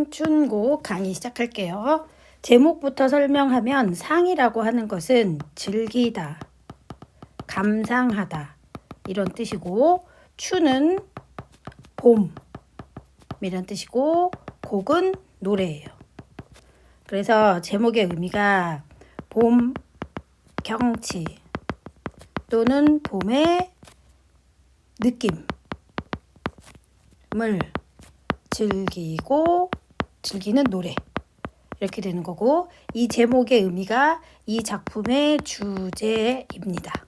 상춘곡 강의 시작할게요. 제목부터 설명하면 상이라고 하는 것은 즐기다, 감상하다 이런 뜻이고, 추는 봄 이런 뜻이고, 곡은 노래예요. 그래서 제목의 의미가 봄 경치 또는 봄의 느낌을 즐기는 노래 이렇게 되는 거고, 이 제목의 의미가 이 작품의 주제입니다.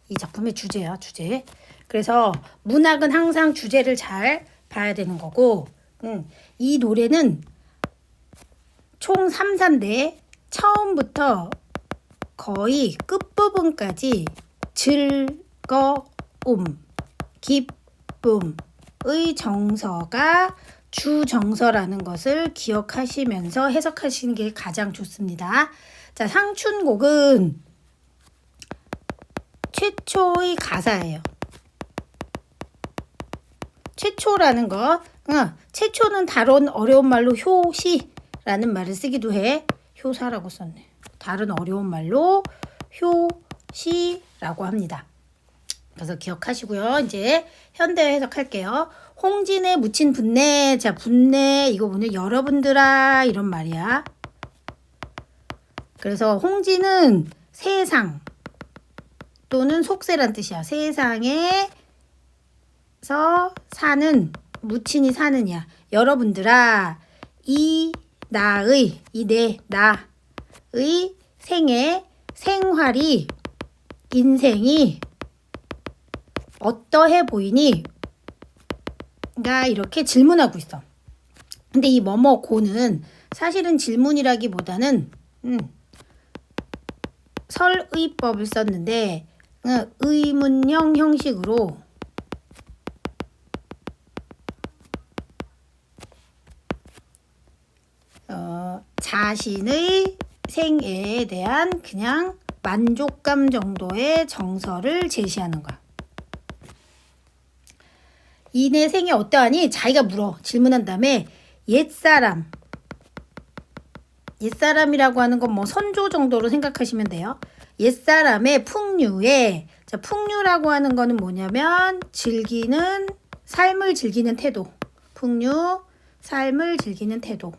이 작품의 주제야, 주제. 그래서 문학은 항상 주제를 잘 봐야 되는 거고, 이 노래는 총 3사인데 처음부터 거의 끝부분까지 즐거움, 기쁨의 정서가 주정서라는 것을 기억하시면서 해석하시는 게 가장 좋습니다. 자, 상춘곡은 최초의 가사예요. 최초라는 것, 최초는 다른 어려운 말로 효시라는 말을 쓰기도 해. 효사라고 썼네. 다른 어려운 말로 효시라고 합니다. 그래서 기억하시고요. 이제 현대 해석할게요. 홍진에 묻힌 분내. 자, 분내 이거 뭐냐? 여러분들아 이런 말이야. 그래서 홍진은 세상 또는 속세란 뜻이야. 세상에서 사는, 묻힌이 사느냐. 여러분들아, 이 나의, 나의 생활이, 인생이 어떠해 보이니? 가 이렇게 질문하고 있어. 근데 이 뭐뭐고는 사실은 질문이라기보다는 설의법을 썼는데 의문형 형식으로 자신의 생애에 대한 그냥 만족감 정도의 정서를 제시하는 거야. 이내 생이 어떠하니? 자기가 물어. 질문한 다음에 옛사람이라고 하는 건 뭐 선조 정도로 생각하시면 돼요. 옛사람의 풍류에, 자, 풍류라고 하는 거는 뭐냐면 삶을 즐기는 태도. 풍류, 삶을 즐기는 태도.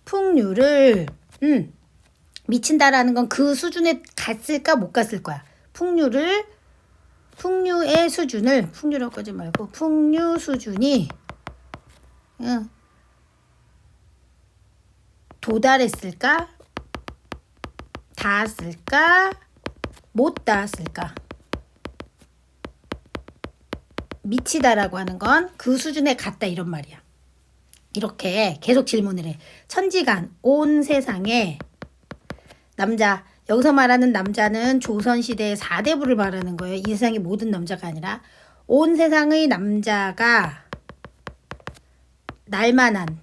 풍류를 미친다라는 건 그 수준에 갔을까 못 갔을 거야. 풍류의 수준을, 풍류라고 하지 말고 풍류 수준이 도달했을까? 닿았을까? 못 닿았을까? 미치다라고 하는 건 그 수준에 갔다 이런 말이야. 이렇게 계속 질문을 해. 천지간, 온 세상에 남자, 여기서 말하는 남자는 조선시대의 4대부를 말하는 거예요. 이 세상의 모든 남자가 아니라 온 세상의 남자가 나만한,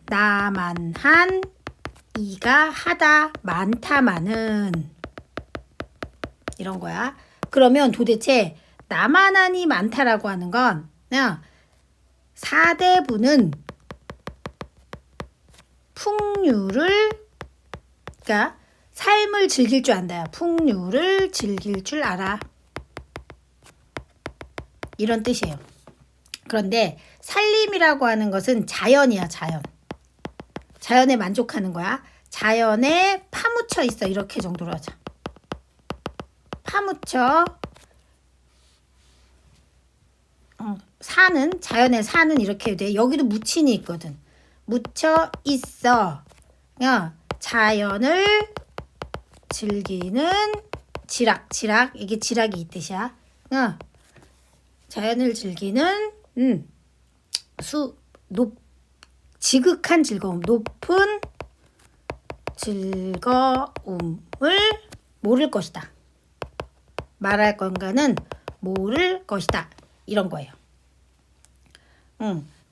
이가 하다, 많다마는 이런 거야. 그러면 도대체 나만한이 많다라고 하는 건 그냥 4대부는 풍류를, 그러니까 삶을 즐길 줄 안다. 풍류를 즐길 줄 알아. 이런 뜻이에요. 그런데 살림이라고 하는 것은 자연이야, 자연. 자연에 만족하는 거야. 자연에 파묻혀 있어. 이렇게 정도로 하자. 파묻혀. 자연에 사는 이렇게 돼. 여기도 묻힌이 있거든. 묻혀 있어. 자연을 즐기는 지락, 이게 지락이 이 뜻이야. 자연을 즐기는 지극한 즐거움, 높은 즐거움을 모를 것이다. 말할 건가는 모를 것이다. 이런 거예요.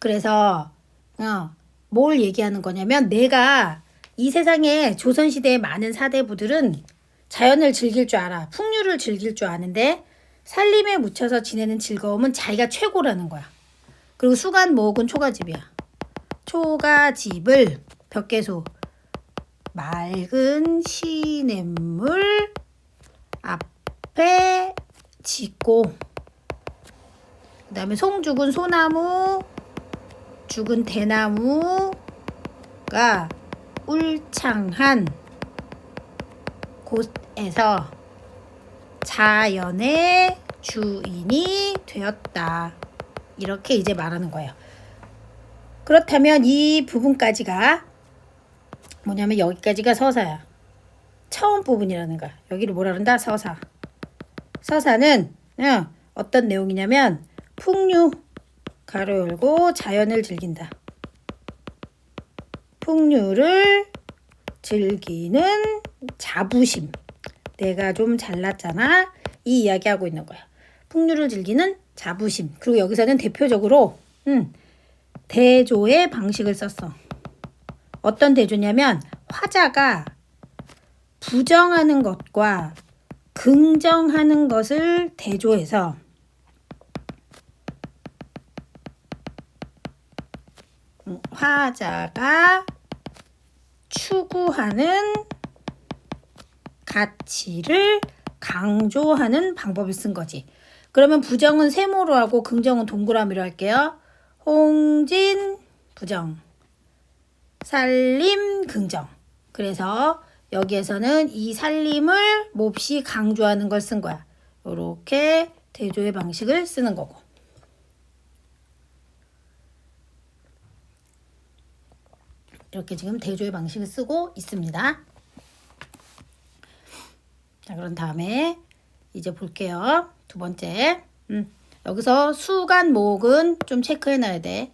그래서 뭘 얘기하는 거냐면, 내가 이 세상에 조선시대의 많은 사대부들은 자연을 즐길 줄 알아. 풍류를 즐길 줄 아는데 살림에 묻혀서 지내는 즐거움은 자기가 최고라는 거야. 그리고 수간 모옥은 초가집이야. 초가집을 벽계수 맑은 시냇물 앞에 짓고, 그 다음에 송죽은 소나무, 죽은 대나무가 울창한 곳에서 자연의 주인이 되었다. 이렇게 이제 말하는 거예요. 그렇다면 이 부분까지가 뭐냐면 여기까지가 서사야. 처음 부분이라는 거야. 여기를 뭐라 그런다? 서사. 서사는 어떤 내용이냐면 풍류 가로 열고 자연을 즐긴다. 풍류를 즐기는 자부심. 내가 좀 잘났잖아. 이 이야기하고 있는 거야. 풍류를 즐기는 자부심. 그리고 여기서는 대표적으로 대조의 방식을 썼어. 어떤 대조냐면 화자가 부정하는 것과 긍정하는 것을 대조해서 화자가 추구하는 가치를 강조하는 방법을 쓴 거지. 그러면 부정은 세모로 하고 긍정은 동그라미로 할게요. 홍진 부정, 살림 긍정. 그래서 여기에서는 이 살림을 몹시 강조하는 걸 쓴 거야. 이렇게 대조의 방식을 쓰는 거고. 이렇게 지금 대조의 방식을 쓰고 있습니다. 자, 그런 다음에 이제 볼게요. 두 번째. 여기서 수간 모옥은 좀 체크해 놔야 돼.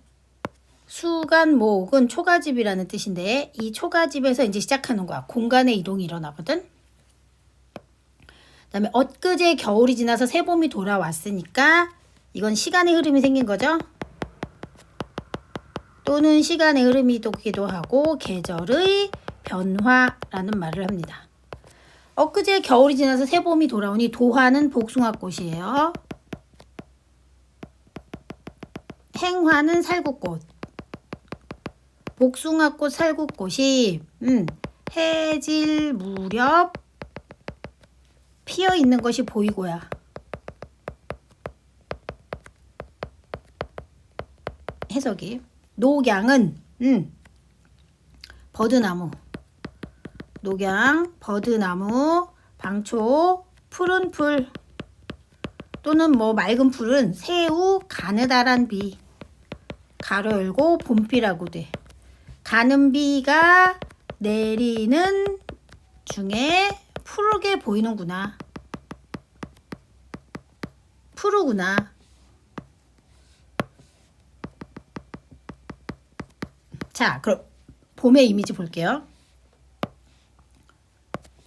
수간 모옥은 초가집이라는 뜻인데 이 초가집에서 이제 시작하는 거야. 공간의 이동이 일어나거든. 그 다음에 엊그제 겨울이 지나서 새봄이 돌아왔으니까 이건 시간의 흐름이 생긴 거죠. 또는 시간의 흐름이 도기도 하고 계절의 변화라는 말을 합니다. 엊그제 겨울이 지나서 새봄이 돌아오니 도화는 복숭아꽃이에요. 행화는 살구꽃. 복숭아꽃, 살구꽃이 해질 무렵 피어 있는 것이 보이고야. 해석이. 녹양은 버드나무. 녹양, 버드나무, 방초, 푸른 풀 또는 뭐 맑은 풀은 새우, 가느다란 비. 가로 열고 봄비라고 돼. 가는 비가 내리는 중에 푸르게 보이는구나. 푸르구나. 자, 그럼 봄의 이미지 볼게요.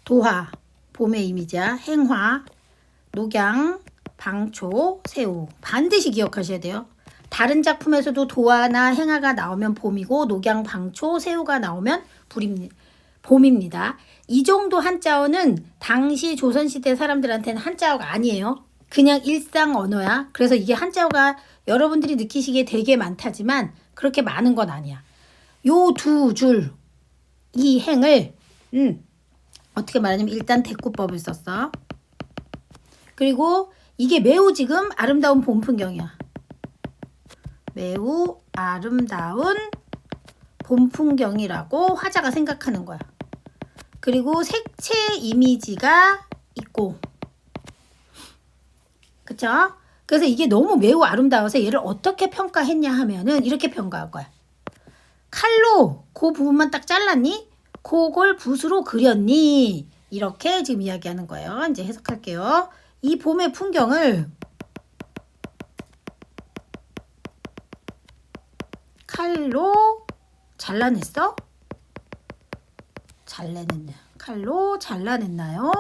도화, 봄의 이미지야. 행화, 녹양, 방초, 새우. 반드시 기억하셔야 돼요. 다른 작품에서도 도화나 행화가 나오면 봄이고 녹양, 방초, 새우가 나오면 봄입니다. 이 정도 한자어는 당시 조선시대 사람들한테는 한자어가 아니에요. 그냥 일상 언어야. 그래서 이게 한자어가 여러분들이 느끼시기에 되게 많다지만 그렇게 많은 건 아니야. 요 두 줄, 이 행을 어떻게 말하냐면 일단 대꾸법을 썼어. 그리고 이게 매우 지금 아름다운 봄 풍경이야. 매우 아름다운 봄 풍경이라고 화자가 생각하는 거야. 그리고 색채 이미지가 있고, 그쵸? 그래서 이게 너무 매우 아름다워서 얘를 어떻게 평가했냐 하면은 이렇게 평가할 거야. 칼로 그 부분만 딱 잘랐니? 그걸 붓으로 그렸니? 이렇게 지금 이야기하는 거예요. 이제 해석할게요. 이 봄의 풍경을 칼로 잘라냈어? 잘라냈냐? 칼로 잘라냈나요?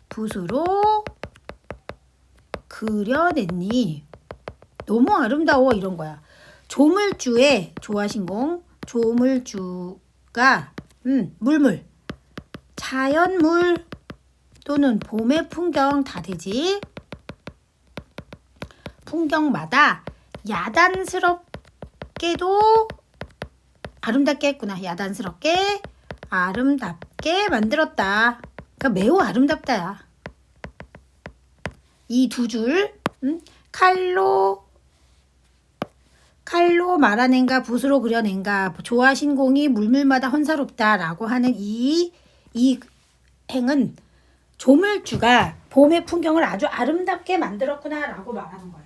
붓으로 그려냈니? 너무 아름다워 이런 거야. 조물주의 조화신공 조물주가 물물 자연물 또는 봄의 풍경 다 되지. 풍경마다 야단스럽게도 아름답게 했구나. 야단스럽게 아름답게 만들었다. 그러니까 매우 아름답다야. 이 두 줄, 칼로 말아낸가 붓으로 그려낸가 조화신 공이 물물마다 헌사롭다라고 하는 이 행은 조물주가 봄의 풍경을 아주 아름답게 만들었구나라고 말하는 거예요.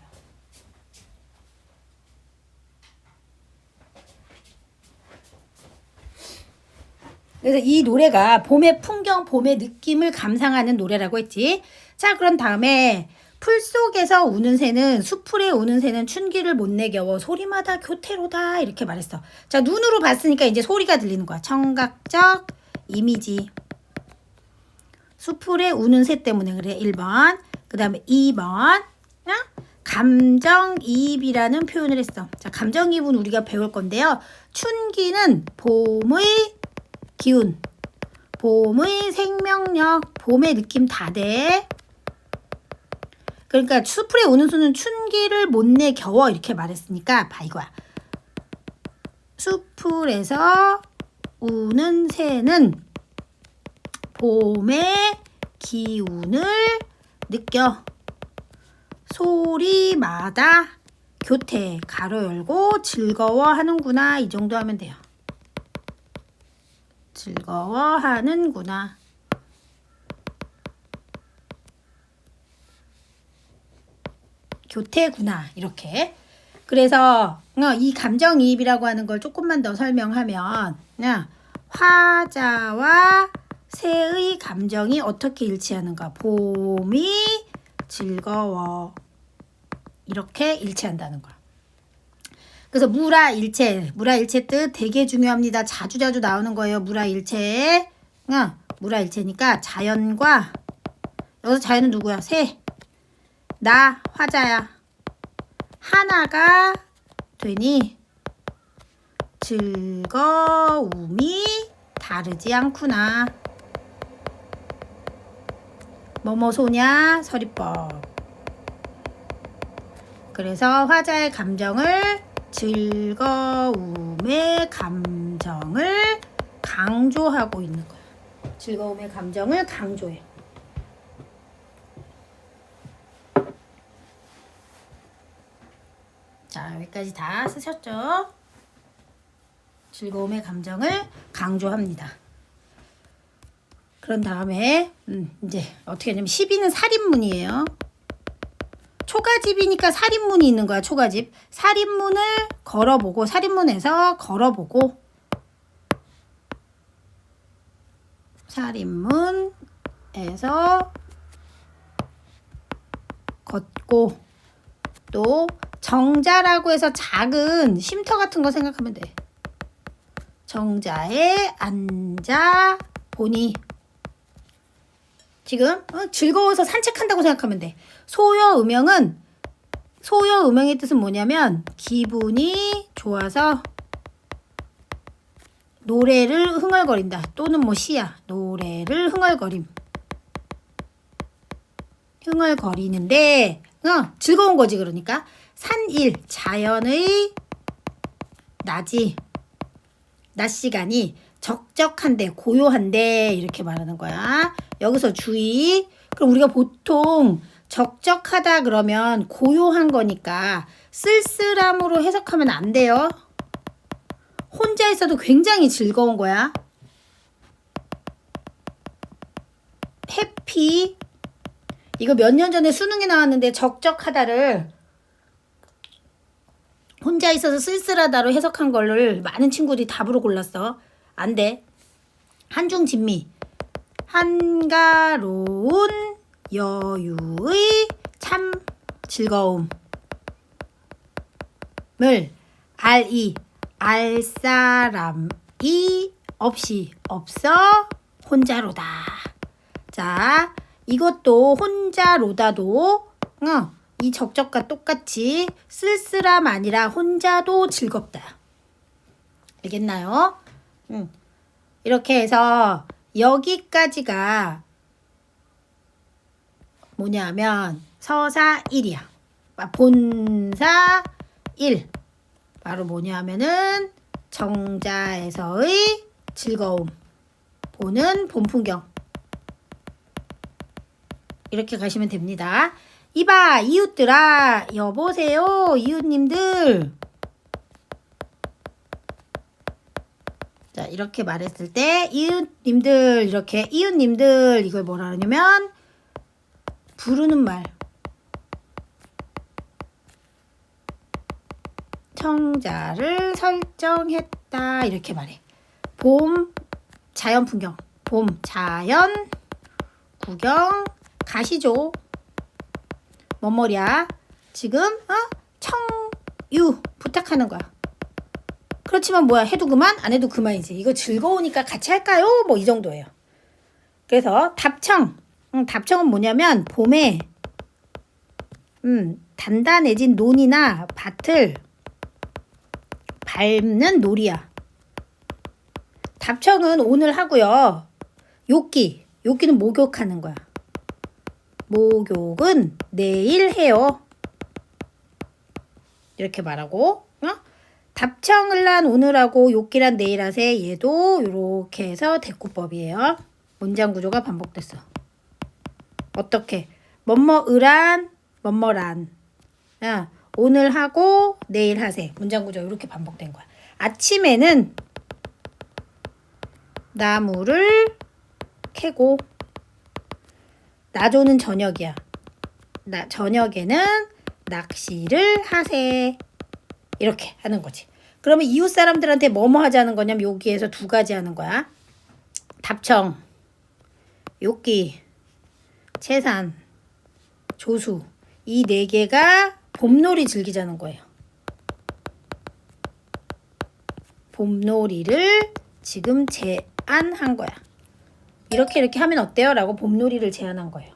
그래서 이 노래가 봄의 풍경, 봄의 느낌을 감상하는 노래라고 했지. 자, 그런 다음에 풀 속에서 우는 새는 수풀에 우는 새는 춘기를 못 내겨워 소리마다 교태로다 이렇게 말했어. 자, 눈으로 봤으니까 이제 소리가 들리는 거야. 청각적 이미지. 수풀에 우는 새 때문에 그래. 1번. 그 다음에 2번. 감정이입이라는 표현을 했어. 자, 감정이입은 우리가 배울 건데요. 춘기는 봄의 기운, 봄의 생명력, 봄의 느낌 다 돼. 그러니까 수풀에 우는 새는 춘기를 못 내겨워 이렇게 말했으니까 봐 이거야. 수풀에서 우는 새는 봄의 기운을 느껴 소리마다 교태 가로 열고 즐거워하는구나. 이 정도 하면 돼요. 즐거워하는구나. 교태구나. 이렇게. 그래서 이 감정이입이라고 하는 걸 조금만 더 설명하면 화자와 새의 감정이 어떻게 일치하는가. 봄이 즐거워. 이렇게 일치한다는 거야. 그래서 무라일체. 무라일체 뜻 되게 중요합니다. 자주자주 나오는 거예요. 무라일체. 무라일체니까 자연과 여기서 자연은 누구야? 새. 나 화자야. 하나가 되니 즐거움이 다르지 않구나. 뭐뭐 소냐 서리법. 그래서 화자의 감정을 즐거움의 감정을 강조하고 있는 거야. 즐거움의 감정을 강조해. 자, 여기까지 다 쓰셨죠? 즐거움의 감정을 강조합니다. 그런 다음에 이제 어떻게 하냐면 12는 살인문이에요. 초가집이니까 살인문이 있는 거야. 초가집. 살인문을 걸어보고 살인문에서 걸어보고 살인문에서 걷고 또 정자라고 해서 작은 쉼터 같은 거 생각하면 돼. 정자에 앉아 보니 지금 즐거워서 산책한다고 생각하면 돼. 소여음영의 뜻은 뭐냐면 기분이 좋아서 노래를 흥얼거린다. 또는 뭐 시야. 노래를 흥얼거리는데 즐거운 거지. 그러니까 산일 자연의 낮 시간이 적적한데 고요한데 이렇게 말하는 거야. 여기서 주의. 그럼 우리가 보통 적적하다 그러면 고요한 거니까 쓸쓸함으로 해석하면 안 돼요. 혼자 있어도 굉장히 즐거운 거야. 해피. 이거 몇 년 전에 수능에 나왔는데 적적하다를 혼자 있어서 쓸쓸하다로 해석한 거를 많은 친구들이 답으로 골랐어. 안 돼. 한중진미. 한가로운 여유의 참 즐거움을 알 사람이 없어 혼자로다. 자, 이것도 혼자로다도 이 적적과 똑같이 쓸쓸함 아니라 혼자도 즐겁다. 알겠나요? 이렇게 해서 여기까지가 뭐냐 하면 서사 1이야. 본사 1. 바로 뭐냐 하면은 정자에서의 즐거움. 보는 봄 풍경. 이렇게 가시면 됩니다. 이봐 이웃들아 여보세요 이웃님들. 자 이렇게 말했을 때 이웃님들 이렇게 이웃님들 이걸 뭐라 하냐면 부르는 말. 청자를 설정했다 이렇게 말해. 봄 자연 풍경. 봄 자연 구경 가시죠. 뭔 말이야? 지금 청유 부탁하는 거야. 그렇지만 뭐야 해도 그만 안 해도 그만이지. 이거 즐거우니까 같이 할까요? 뭐 이 정도예요. 그래서 답청. 답청은 뭐냐면 봄에 단단해진 논이나 밭을 밟는 놀이야. 답청은 오늘 하고요. 욕기는 목욕하는 거야. 목욕은 내일 해요. 이렇게 말하고 답청을 난 오늘하고 욕기란 내일 하세. 얘도 이렇게 해서 대꾸법이에요. 문장 구조가 반복됐어. 어떻게? 뭐뭐으란 뭐뭐란 오늘 하고 내일 하세. 문장 구조 이렇게 반복된 거야. 아침에는 나무를 캐고 나조는 저녁이야. 저녁에는 낚시를 하세. 이렇게 하는 거지. 그러면 이웃 사람들한테 뭐뭐 하자는 거냐면 여기에서 두 가지 하는 거야. 답청, 욕기, 채산, 조수. 이 네 개가 봄놀이 즐기자는 거예요. 봄놀이를 지금 제안한 거야. 이렇게 하면 어때요? 라고 봄놀이를 제안한 거예요.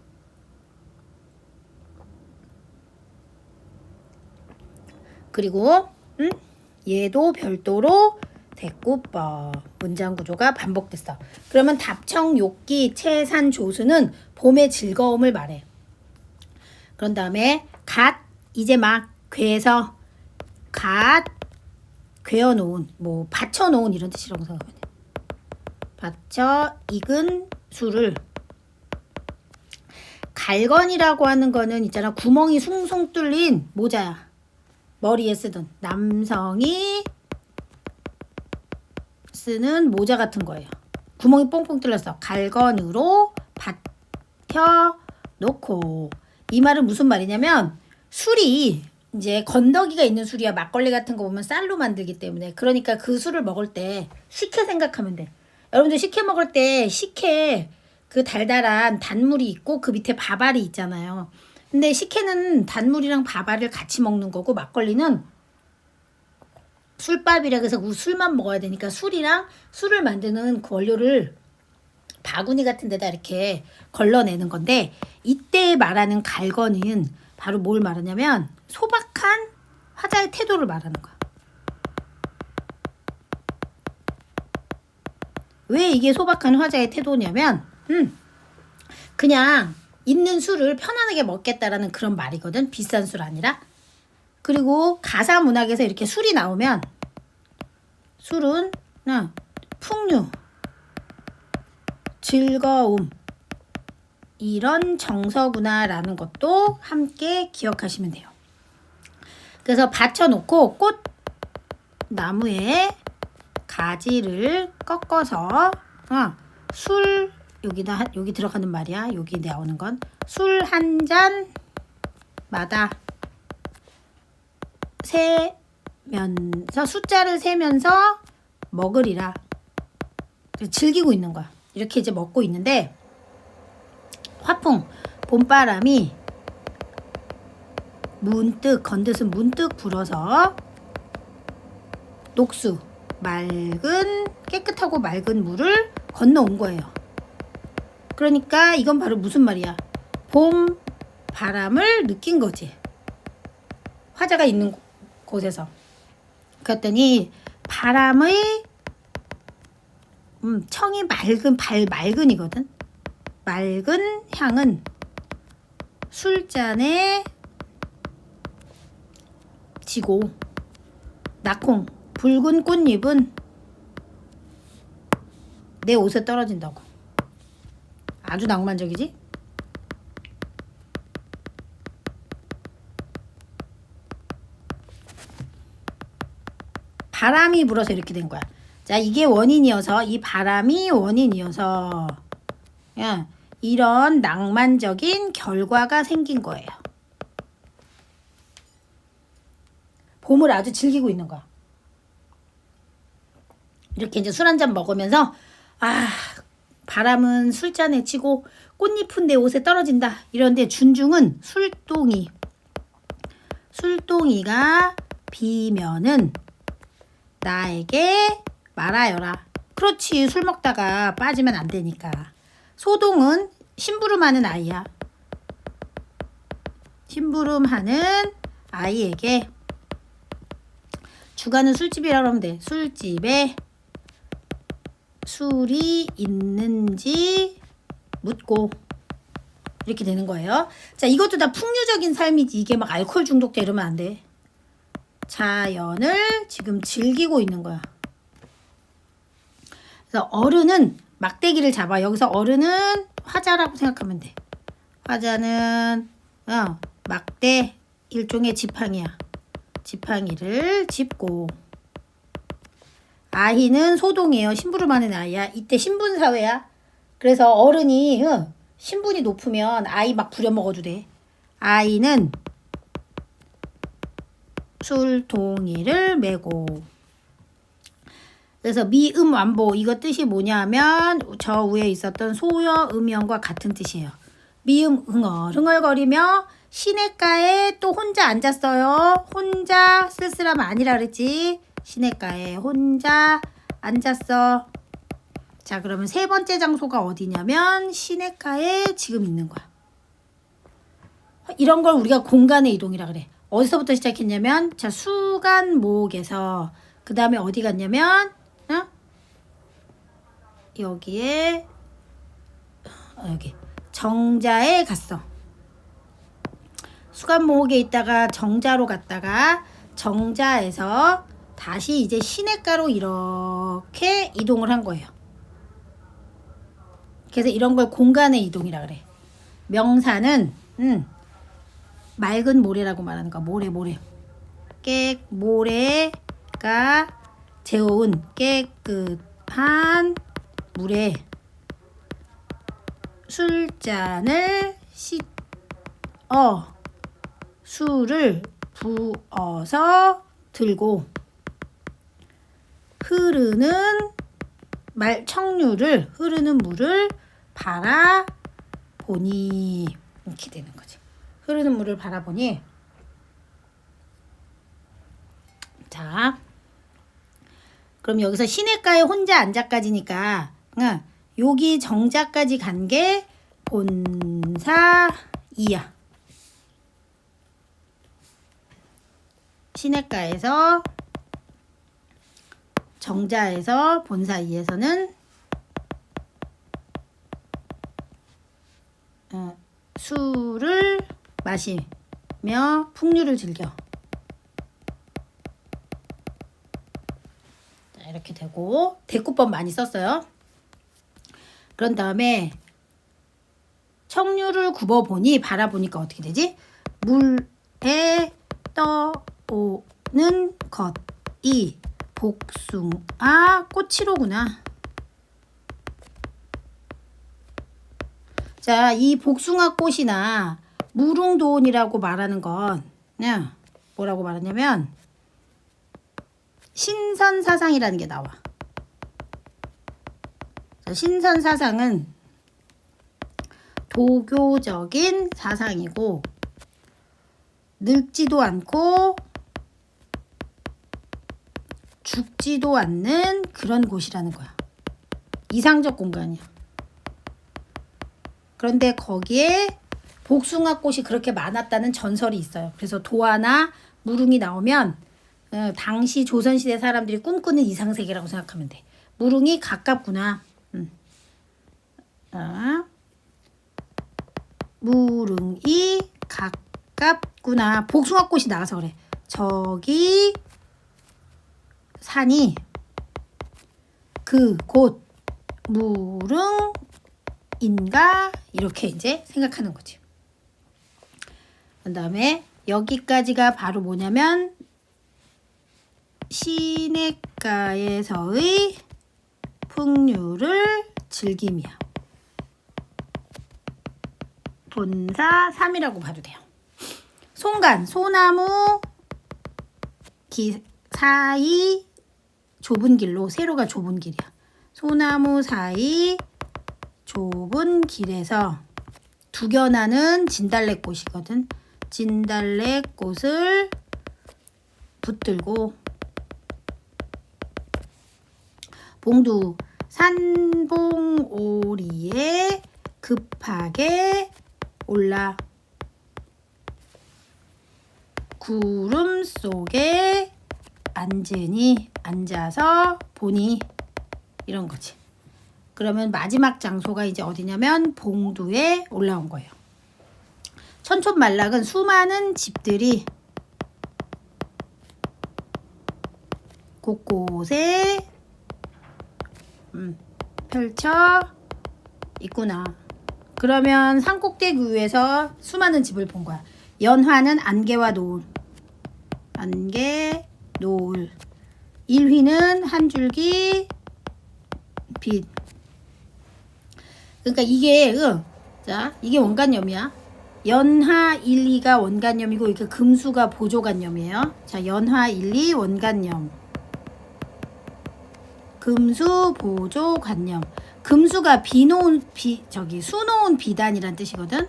그리고 얘도 별도로 대꾸법. 문장 구조가 반복됐어. 그러면 답청, 욕기, 채산, 조수는 봄의 즐거움을 말해. 그런 다음에 이제 막 괴서 괴어놓은 받쳐놓은 이런 뜻이라고 생각하면 돼. 받쳐 익은 술을. 갈건이라고 하는 거는 있잖아. 구멍이 숭숭 뚫린 모자야. 머리에 쓰던 남성이 쓰는 모자 같은 거예요. 구멍이 뽕뽕 뚫렸어. 갈건으로 받쳐 놓고. 이 말은 무슨 말이냐면 술이 이제 건더기가 있는 술이야. 막걸리 같은 거 보면 쌀로 만들기 때문에. 그러니까 그 술을 먹을 때 식혜 생각하면 돼. 여러분들 식혜 먹을 때 식혜 그 달달한 단물이 있고 그 밑에 밥알이 있잖아요. 근데 식혜는 단물이랑 밥알을 같이 먹는 거고 막걸리는 술밥이라 그래서 술만 먹어야 되니까 술을 만드는 그 원료를 바구니 같은 데다 이렇게 걸러내는 건데 이때 말하는 갈건은 바로 뭘 말하냐면 소박한 화자의 태도를 말하는 거야. 왜 이게 소박한 화자의 태도냐면 그냥 있는 술을 편안하게 먹겠다라는 그런 말이거든. 비싼 술 아니라. 그리고 가사 문학에서 이렇게 술이 나오면 술은 풍류, 즐거움 이런 정서구나 라는 것도 함께 기억하시면 돼요. 그래서 받쳐놓고 꽃나무에 가지를 꺾어서 술 여기 들어가는 말이야. 여기 나오는 건 술 한 잔마다 세면서 숫자를 세면서 먹으리라. 즐기고 있는 거야. 이렇게 이제 먹고 있는데 화풍 봄바람이 문득 건듯은 문득 불어서 녹수 깨끗하고 맑은 물을 건너온 거예요. 그러니까 이건 바로 무슨 말이야? 봄 바람을 느낀 거지. 화자가 있는 곳에서. 그랬더니 바람의 청이 맑은이거든. 맑은 향은 술잔에 지고 낙콩 붉은 꽃잎은 내 옷에 떨어진다고. 아주 낭만적이지? 바람이 불어서 이렇게 된 거야. 자, 이게 원인이어서, 이 바람이 원인이어서 이런 낭만적인 결과가 생긴 거예요. 봄을 아주 즐기고 있는 거야. 이렇게 이제 술 한잔 먹으면서 바람은 술잔에 치고 꽃잎은 내 옷에 떨어진다. 이런데 준중은 술동이가 비면은 나에게 말하여라. 그렇지. 술 먹다가 빠지면 안 되니까. 소동은 심부름하는 아이야. 심부름하는 아이에게 주가는 술집이라고 하면 돼. 술집에 술이 있는지 묻고 이렇게 되는 거예요. 자, 이것도 다 풍류적인 삶이지. 이게 막 알코올 중독자 이러면 안 돼. 자연을 지금 즐기고 있는 거야. 그래서 어른은 막대기를 잡아. 여기서 어른은 화자라고 생각하면 돼. 화자는 막대 일종의 지팡이야. 지팡이를 짚고 아이는 소동이에요. 심부름하는 아이야. 이때 신분사회야. 그래서 어른이 신분이 높으면 아이 막 부려먹어도 돼. 아이는 술동이를 메고. 그래서 미음 완보 이거 뜻이 뭐냐면 저 위에 있었던 소여 음연과 같은 뜻이에요. 미음 흥얼흥얼거리며 시냇가에 또 혼자 앉았어요. 혼자 쓸쓸하면 아니라 그랬지. 시냇가에 혼자 앉았어. 자, 그러면 세 번째 장소가 어디냐면 시냇가에 지금 있는 거야. 이런 걸 우리가 공간의 이동이라 그래. 어디서부터 시작했냐면 자, 수간목에서 그 다음에 어디 갔냐면 여기에 여기 정자에 갔어. 수간목에 있다가 정자로 갔다가 정자에서 다시 이제 시냇가로 이렇게 이동을 한 거예요. 그래서 이런 걸 공간의 이동이라 그래. 명사는 맑은 모래라고 말하는 거야. 모래. 모래가 재워온 깨끗한 물에 술잔을 술을 부어서 들고 흐르는 물을 바라보니 이렇게 되는 거지. 흐르는 물을 바라보니. 자, 그럼 여기서 시냇가에 혼자 앉아까지니까 여기 정자까지 간 게 본사이야. 시냇가에서 정자에서 본사이에서는 술을 마시며 풍류를 즐겨. 자, 이렇게 되고 대꾸법 많이 썼어요. 그런 다음에 청류를 굽어보니 바라보니까 어떻게 되지? 물에 떠오는 것이 복숭아 꽃이로구나. 자, 이 복숭아 꽃이나 무릉도원이라고 말하는 건 뭐라고 말하냐면 신선사상이라는 게 나와. 자, 신선사상은 도교적인 사상이고 늙지도 않고 죽지도 않는 그런 곳이라는 거야. 이상적 공간이야. 그런데 거기에 복숭아꽃이 그렇게 많았다는 전설이 있어요. 그래서 도화나 무릉이 나오면 당시 조선시대 사람들이 꿈꾸는 이상세계라고 생각하면 돼. 무릉이 가깝구나. 무릉이 가깝구나. 복숭아꽃이 나와서 그래. 저기 산이 그곳 무릉인가? 이렇게 이제 생각하는 거지. 그 다음에 여기까지가 바로 뭐냐면 시냇가에서의 풍류를 즐김이야. 본사 3이라고 봐도 돼요. 송간, 소나무 사이 좁은 길로, 세로가 좁은 길이야. 소나무 사이 좁은 길에서 두견하는 진달래꽃이거든. 진달래꽃을 붙들고 봉두 산봉오리에 급하게 올라 구름 속에 앉아서 보니 이런 거지. 그러면 마지막 장소가 이제 어디냐면 봉두에 올라온 거예요. 천촌만락은 수많은 집들이 곳곳에 펼쳐 있구나. 그러면 산꼭대기 위에서 수많은 집을 본 거야. 연화는 안개와 노을. 안개, 노을. 일휘는 한 줄기 빛. 그러니까 이게 자, 이게 원간염이야. 연하 1, 2가 원간염이고 이게 금수가 보조간염이에요. 자, 연하 1, 2 원간염. 금수 보조간염. 금수가 수놓은 비단이란 뜻이거든.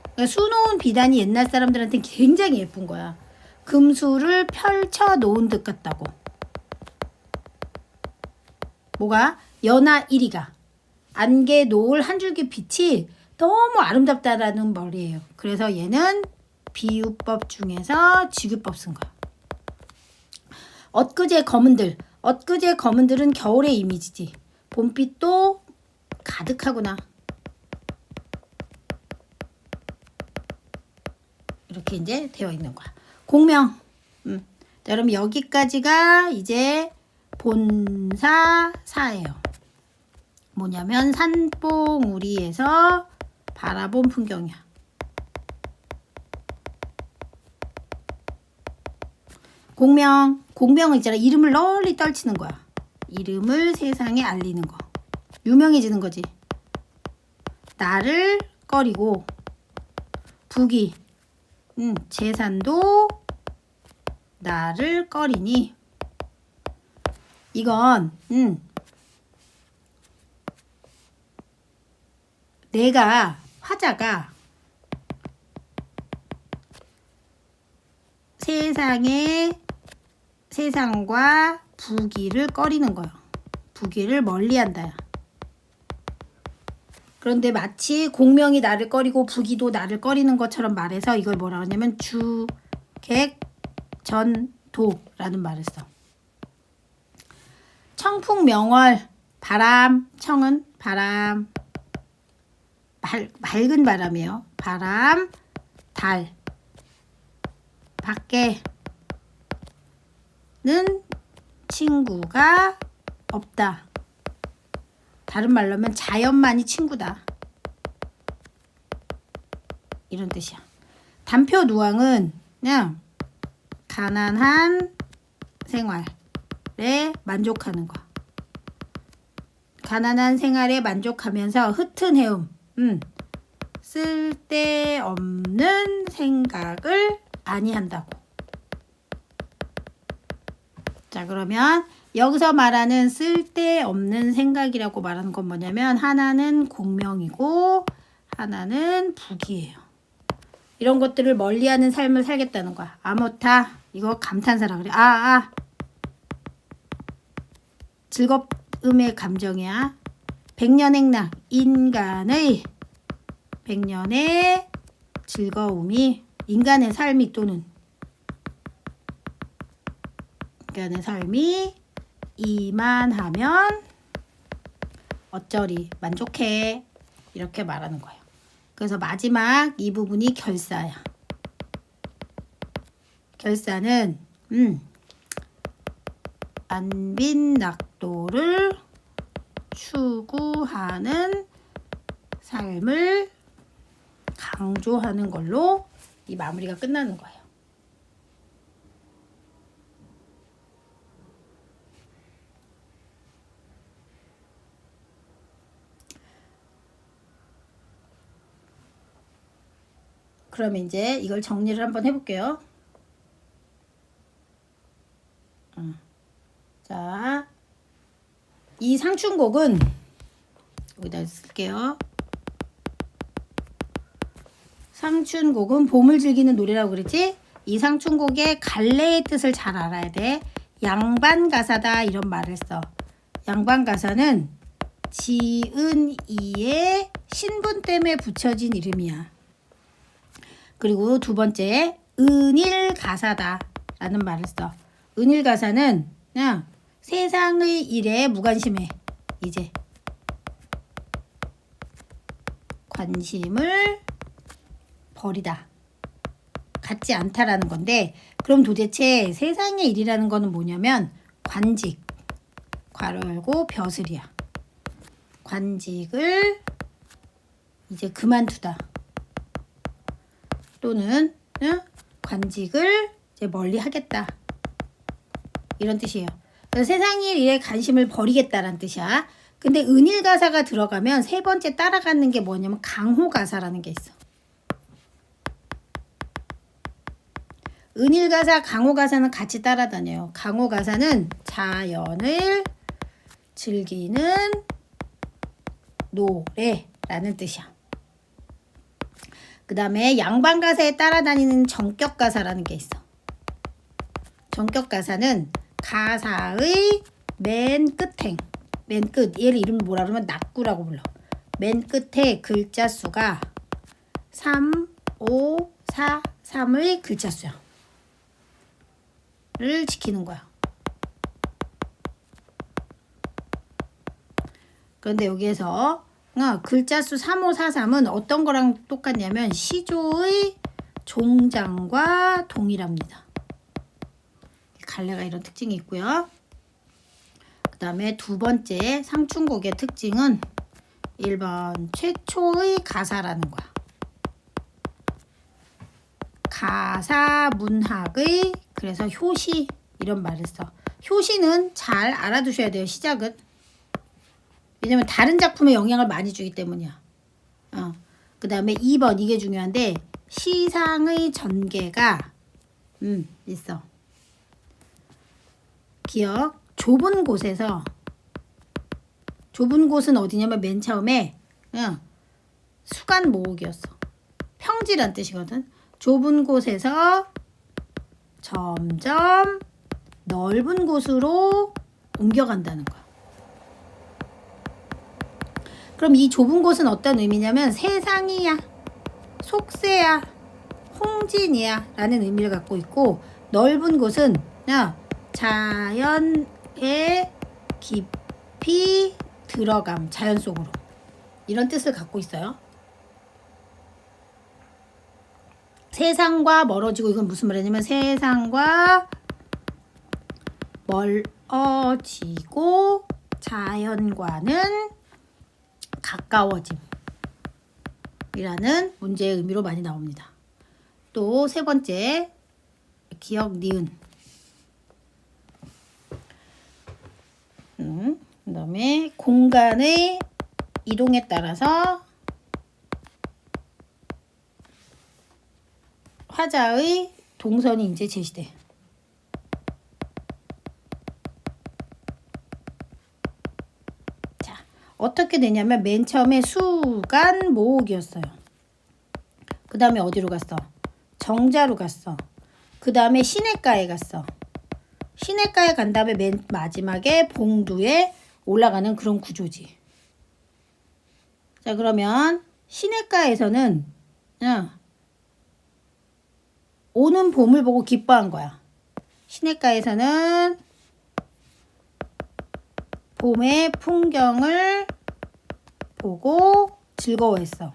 그러니까 수놓은 비단이 옛날 사람들한테 굉장히 예쁜 거야. 금수를 펼쳐 놓은 듯 같다고. 뭐가? 연하 1위가 안개 노을 한 줄기 빛이 너무 아름답다라는 말이에요. 그래서 얘는 비유법 중에서 직유법 쓴 거야. 엊그제 검은들은 겨울의 이미지지. 봄빛도 가득하구나. 이렇게 이제 되어 있는 거야. 공명. 자, 그럼 여기까지가 이제 본사 4예요. 뭐냐면 산봉우리에서 바라본 풍경이야. 공명은 있잖아. 이름을 널리 떨치는 거야. 이름을 세상에 알리는 거. 유명해지는 거지. 나를 꺼리고 부귀 재산도 나를 꺼리니. 이건 내가 화자가 세상과 부귀를 꺼리는 거야. 부귀를 멀리한다. 그런데 마치 공명이 나를 꺼리고 부귀도 나를 꺼리는 것처럼 말해서 이걸 뭐라 하냐면 주객전도라는 말을 써. 청풍명월 바람. 청은 바람. 맑은 바람이에요. 바람. 달. 밖에는 친구가 없다. 다른 말로 하면 자연만이 친구다. 이런 뜻이야. 단표 누앙은 그냥 가난한 생활에 만족하는 거. 가난한 생활에 만족하면서 흩은 해움. 쓸데없는 생각을 아니한다고. 자, 그러면 여기서 말하는 쓸데없는 생각이라고 말하는 건 뭐냐면 하나는 공명이고 하나는 부귀예요. 이런 것들을 멀리하는 삶을 살겠다는 거야. 아모타 이거 감탄사라 그래. 즐거움의 감정이야. 백년행락 인간의 백년의 즐거움이 인간의 삶이 또는 인간의 삶이 이만하면 어쩌리 만족해. 이렇게 말하는 거예요. 그래서 마지막 이 부분이 결사야. 결사는 안빈낙도를 추구하는 삶을 강조하는 걸로 이 마무리가 끝나는 거예요. 그러면 이제 이걸 정리를 한번 해볼게요. 자, 이 상춘곡은 여기다 쓸게요. 상춘곡은 봄을 즐기는 노래라고 그랬지? 이 상춘곡의 갈래의 뜻을 잘 알아야 돼. 양반가사다 이런 말을 써. 양반가사는 지은이의 신분 때문에 붙여진 이름이야. 그리고 두 번째 은일가사다 라는 말을 써. 은일가사는 그냥 세상의 일에 무관심해. 이제 관심을 버리다. 갖지 않다라는 건데, 그럼 도대체 세상의 일이라는 거는 뭐냐면 관직, 괄호 열고 벼슬이야. 관직을 이제 그만두다. 또는 관직을 이제 멀리 하겠다. 이런 뜻이에요. 그래서 세상의 일에 관심을 버리겠다라는 뜻이야. 근데 은일가사가 들어가면 세 번째 따라가는 게 뭐냐면 강호가사라는 게 있어. 은일가사, 강호가사는 같이 따라다녀요. 강호가사는 자연을 즐기는 노래라는 뜻이야. 그 다음에 양반가사에 따라다니는 전격가사라는 게 있어. 전격가사는 가사의 맨 끝행, 맨 끝, 얘를 이름 뭐라 그러면 낙구라고 불러. 맨 끝에 글자 수가 3, 5, 4, 3의 글자 수야. 를 지키는 거야. 그런데 여기에서 글자 수 3543은 어떤 거랑 똑같냐면 시조의 종장과 동일합니다. 갈래가 이런 특징이 있고요. 그 다음에 두 번째 상춘곡의 특징은 1번 최초의 가사라는 거야. 가사 문학의, 그래서 효시 이런 말을 써. 효시는 잘 알아두셔야 돼요. 시작은. 왜냐면 다른 작품에 영향을 많이 주기 때문이야. 그 다음에 2번 이게 중요한데 시상의 전개가 있어. 기억. 좁은 곳에서, 좁은 곳은 어디냐면 맨 처음에 수간 모으기였어. 평지란 뜻이거든. 좁은 곳에서 점점 넓은 곳으로 옮겨간다는 거야. 그럼 이 좁은 곳은 어떤 의미냐면 세상이야, 속세야, 홍진이야 라는 의미를 갖고 있고, 넓은 곳은 자연에 깊이 들어감, 자연 속으로, 이런 뜻을 갖고 있어요. 세상과 멀어지고, 이건 무슨 말이냐면 세상과 멀어지고 자연과는 가까워짐 이라는 문제의 의미로 많이 나옵니다. 또 세 번째 기억 니은. 그 다음에 공간의 이동에 따라서 화자의 동선이 이제 제시돼. 자, 어떻게 되냐면 맨 처음에 수간 모으기였어요. 그 다음에 어디로 갔어? 정자로 갔어. 그 다음에 시냇가에 갔어. 시냇가에 간 다음에 맨 마지막에 봉두에 올라가는 그런 구조지. 자, 그러면 시냇가에서는 오는 봄을 보고 기뻐한 거야. 시냇가에서는 봄의 풍경을 보고 즐거워했어.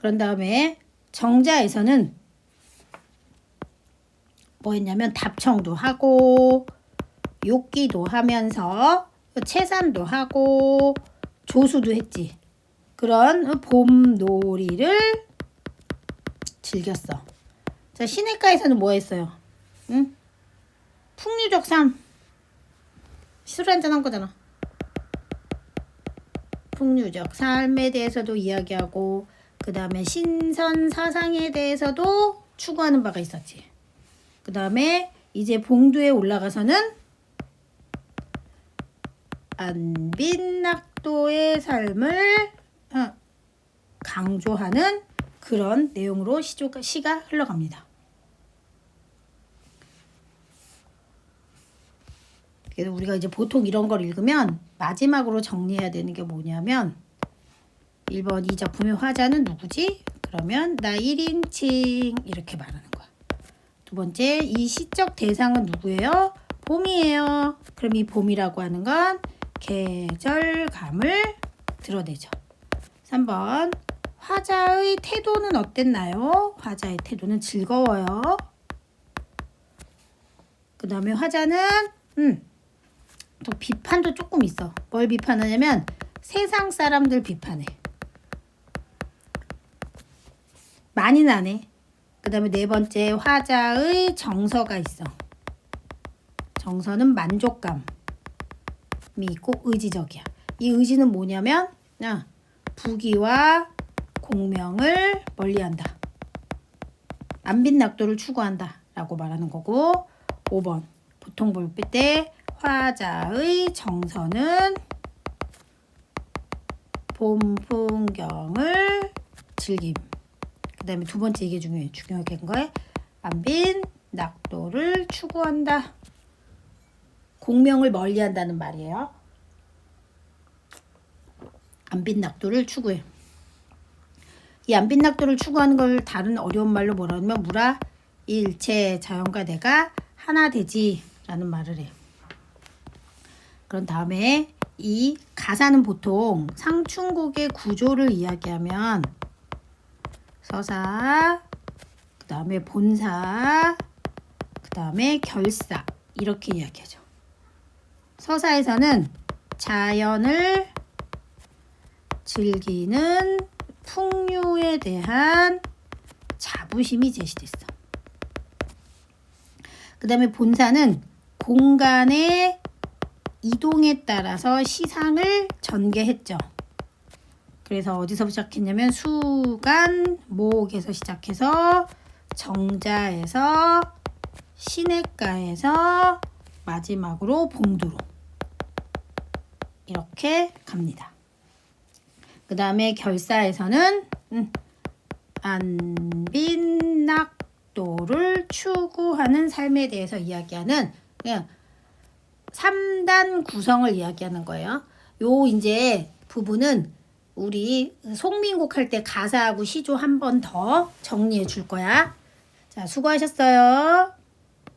그런 다음에 정자에서는 뭐 했냐면 답청도 하고 욕기도 하면서 채산도 하고 조수도 했지. 그런 봄놀이를 즐겼어. 자, 시냇가에서는 뭐 했어요? 응? 풍류적 삶. 술 한잔 한 거잖아. 풍류적 삶에 대해서도 이야기하고 그 다음에 신선 사상에 대해서도 추구하는 바가 있었지. 그 다음에 이제 봉두에 올라가서는 안빈낙도의 삶을 강조하는 그런 내용으로 시가 흘러갑니다. 그래서 우리가 이제 보통 이런 걸 읽으면 마지막으로 정리해야 되는 게 뭐냐면 1번 이 작품의 화자는 누구지? 그러면 나 1인칭 이렇게 말하는 거야. 두 번째 이 시적 대상은 누구예요? 봄이에요. 그럼 이 봄이라고 하는 건 계절감을 드러내죠. 3번 화자의 태도는 어땠나요? 화자의 태도는 즐거워요. 그 다음에 화자는 또 비판도 조금 있어. 뭘 비판하냐면 세상 사람들 비판해. 많이는 안 해. 그 다음에 네 번째 화자의 정서가 있어. 정서는 만족감이 있고 의지적이야. 이 의지는 뭐냐면 부귀와 공명을 멀리한다. 안빈낙도를 추구한다 라고 말하는 거고 5번 보통 볼 때 화자의 정서는 봄 풍경을 즐김. 그 다음에 두 번째 이게 중요하게 한 거에 안빈낙도를 추구한다. 공명을 멀리한다는 말이에요. 안빈낙도를 추구해. 이 안빈낙도를 추구하는 걸 다른 어려운 말로 뭐라 하면 무라 일체 자연과 내가 하나 되지 라는 말을 해. 그런 다음에 이 가사는 보통 상충곡의 구조를 이야기하면 서사, 그 다음에 본사, 그 다음에 결사 이렇게 이야기하죠. 서사에서는 자연을 즐기는 풍류에 대한 자부심이 제시됐어. 그 다음에 본사는 공간의 이동에 따라서 시상을 전개했죠. 그래서 어디서 시작했냐면 수간, 목에서 시작해서 정자에서 시냇가에서 마지막으로 봉두로 이렇게 갑니다. 그 다음에 결사에서는 안빈낙도를 추구하는 삶에 대해서 이야기하는 그냥 3단 구성을 이야기하는 거예요. 요 이제 부분은 우리 송민곡 할 때 가사하고 시조 한 번 더 정리해 줄 거야. 자, 수고하셨어요.